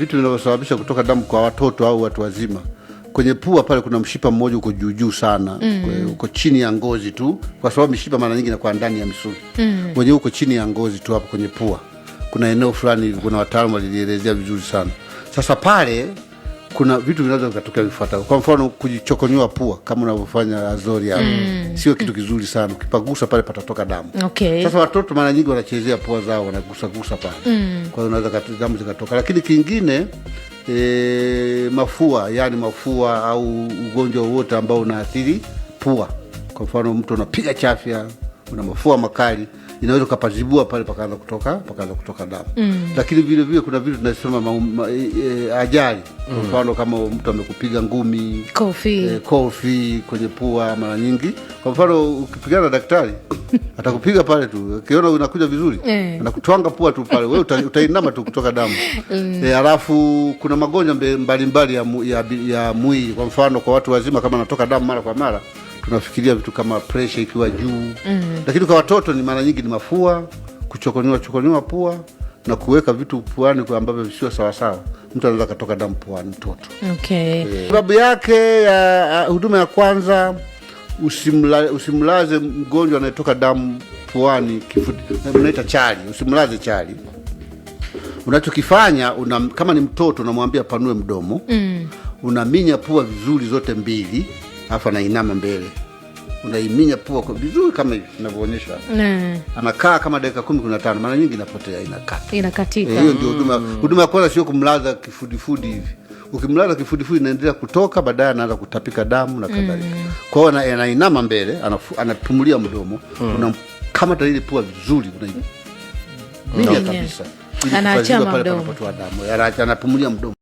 Vitu vinavyosababisha kutoka damu kwa watoto au watu wazima. Kwenye pua pale kuna mshipa mmoja uko juu sana, uko chini ya ngozi tu, kwa sababu mishipa mara nyingi inakuwa ndani ya misuli. Mwenye uko chini ya ngozi tu hapo kwenye pua. Kuna eneo fulani, kuna wataalamu walielezea vizuri sana. Sasa pale kuna vitu vinaweza kutokea vifuatavyo. Kwa mfano kujichokonyoa pua kama unavyofanya Azori hapo. Sio kitu kizuri sana. Ukipagusa pale patatoka damu. Okay. Sasa watoto mara nyingi wanachezea pua zao, wanagusa pale. Kwa hiyo unaweza damu zikatoka. Lakini kingine mafua, yani mafua au ugonjwa wote ambao unaathiri pua. Kwa mfano mtu anapiga chafya, una mafua makali, inaweza kupazibua pale pakaanza kutoka damu. Lakini vile vile kuna vitu tunasema ajali. Kwa mfano kama mtu amekupiga ngumi, kofi kwenye pua mara nyingi. Kwa mfano ukipigana na daktari atakupiga pale tu, ukiona unakuja vizuri anakutwanga pua tu pale, wewe utainama tu kutoka damu. Alafu kuna magonjwa mbalimbali ya mwili. Kwa mfano kwa watu wazima kama anatoka damu mara kwa mara, tunafikiria vitu kama pressure ikiwa juu. Lakini kwa watoto ni mara nyingi ni mafua, kuchokonyoa pua na kuweka vitu puani kwa ambavyo sio sawa sawa. Mtu anaweza kutoka damu puani mtoto. Okay. Sababu yake ya huduma ya kwanza, usimlaze mgonjwa anayetoka damu puani unaita chali, usimlaze chali. Unachokifanya kama ni mtoto unamwambia panue mdomo. Unaminya pua vizuri zote mbili, alafu anainama mbele. Unaiminya pua kwa vizuri kama hivi ninavyoonyesha. Anakaa kama dakika 10-15, mara nyingi inapotea, inakatika. Hiyo ndio huduma ya kwanza, sio kumlaza kifudifudi hivi. Ukimlaza kifudifudi inaendelea kutoka, baadaye anaanza kutapika damu na kadhalika. Kwa hiyo anainama mbele, anapumulia mdomo, unakamata ile pua vizuri, unaiminya kabisa. Anaacha mdomo. Anapumulia mdomo.